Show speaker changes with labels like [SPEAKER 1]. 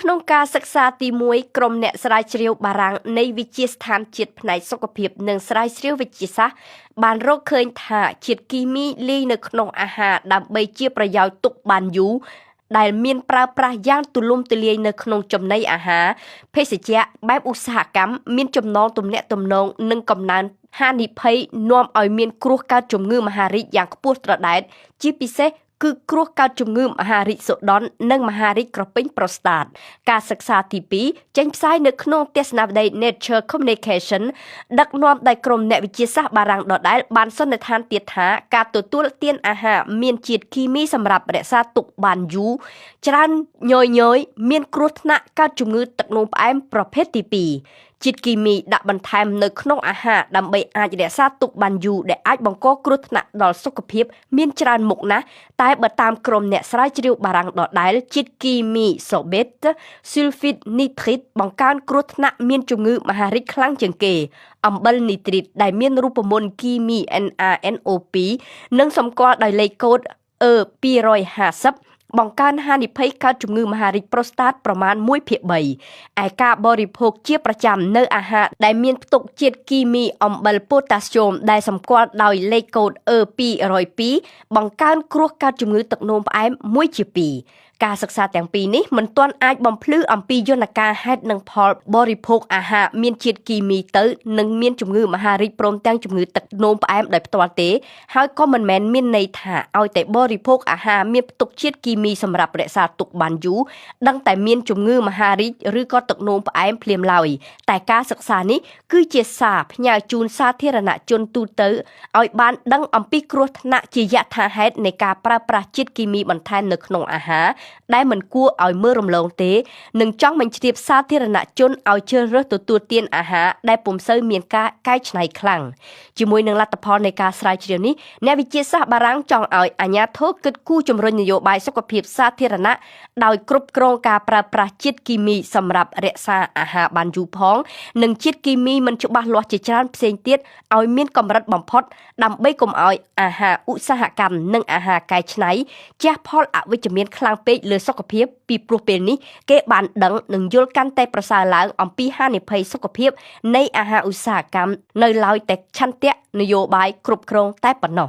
[SPEAKER 1] ក្នុងការសិក្សាទី1ក្រុមអ្នកស្រាវជ្រាវបារាំងនៃវិទ្យាស្ថានជាតិផ្នែកសុខភាពនិងស្រាវជ្រាវវិទ្យាសាស្ត្របានរកឃើញថាជាតិគីមីលាយនៅក្នុងអាហារដើម្បីជាប្រយោជន៍ទុកបានយូរដែលមានប្រើប្រាស់យ៉ាងទូលំទូលាយនៅក្នុងចំណីអាហារភេសជ្ជៈបែបឧស្សាហកម្មមានចំណងទំនាក់ទំនងនិងកំណើនហានិភ័យនាំឲ្យមានគ្រោះកើតជំងឺមហារីកយ៉ាងខ្ពស់ត្រដែតជាពិសេសគឺគ្រោះកើតជំងឺមហារីកសូដន់និងមហារីកក្រពេញប្រូស្តាតការសិក្សាទី2ចេញផ្សាយនៅក្នុងទស្សនាវដ្តី Nature Communication ដឹកនាំដោយក្រុមអ្នកវិទ្យាសាស្ត្របារាំងដដែលបានសន្និដ្ឋានទៀតថាការទទួលទានអាហារមានជាតិគីមីសម្រាប់រក្សាទុកបានយូរច្រើនញយមានគ្រោះថ្នាក់កើតជំងឺទឹកនោមផ្អែមប្រភេទទី2ជាតិគីមីដាក់បន្ថែមនៅក្នុងអាហារដើម្បីអាចរក្សាទុកបានយូរដែលអាចបង្កគ្រោះថ្នាក់ដល់សុខភាពមានច្រើនមុខណាស់តែបើតាមក្រុមអ្នកស្រាវជ្រាវបារាំងដដែលជាតិគីមីសូបេតស៊ុលហ្វីតនីត្រីតបង្កើនគ្រោះថ្នាក់មានជំងឺមហារីកខ្លាំងជាងគេអំបិលនីត្រីតដែលមានរូបមន្តគីមី NaNO2 និងសម្គាល់ដោយលេខកូដ E250បង្កើនហានិភ័យកើតជំងឺមហារីកប្រូស្តាតប្រមាណ 1/3 ឯការបរិភោគជាប្រចាំនៅអាហារដែលមានផ្ទុកជាតិគីមីអំបិលប៉ូតាស្យូមដែលសម្គាល់ដោយលេខកូដ E202 បង្កើនគ្រោះកើតជំងឺទឹកនោមផ្អែម 1/2 ការសិក្សាទាំងពីរនេះមិនទាន់អាចបំភ្លឺអំពីយន្តការហេតុនិងផលបរិភោគអាហារមានជាតិគីមីទៅនិងមានជំងឺមហារីកព្រមទាំងជំងឺទឹកនោមផ្អែមដោយផ្ទាល់ទេហើយក៏មិនមែនមានន័យថាឲ្យតែបរិភោគអាហារមានផ្ទុកជាតិគីមីសម្រាប់រក្សាទុកបានយូរដឹងតែមានជំងឺមហារីកឬក៏ទឹកនោមផ្អែមភ្លាមឡើយតែការសិក្សានេះគឺជាសារផ្ញើជូនសាធារណជនទូទៅឲ្យបានដឹងអំពីគ្រោះថ្នាក់ជាយថាហេតុនៃការប្រើប្រាស់ជាតិគីមីបន្ថែមនៅក្នុងអាហារដែលមិនគួរឲ្យមើលរំលងទេនិងចង់បញ្ជ្រាបសាធារណជនឲ្យជ្រើសរើសទទួលទានអាហារដែលពុំសូវមានការកែច្នៃខ្លាំងជាមួយនឹងលទ្ធផលនៃការស្រាវជ្រាវនេះអ្នកវិទ្យាសាស្ត្របារាំងចង់ឲ្យអាជ្ញាធរគិតគូរជំរុញនយោបាយសុខភាពសាធារណៈដោយគ្រប់គ្រងការប្រើប្រាស់ជាតិគីមីសម្រាប់រក្សាអាហារបានយូរផងនិងជាតិគីមីមិនច្បាស់លាស់ជាច្រើនផ្សេងទៀតឲ្យមានកម្រិតបំផុតដើម្បីកុំឲ្យអាហារឧស្សាហកម្មនិងអាហារកែច្នៃជះផលអវិជ្ជមានខ្លាំងពេកលើសុខភាពពីព្រោះពេលនេះគេបានដឹងនិងយល់កាន់តែប្រសើរឡើងអំពីហានិភ័យសុខភាពនៃអាហារឧស្សាហកម្មនៅឡើយតែឆន្ទៈនយោបាយគ្រប់គ្រងតែប៉ុណ្ណោះ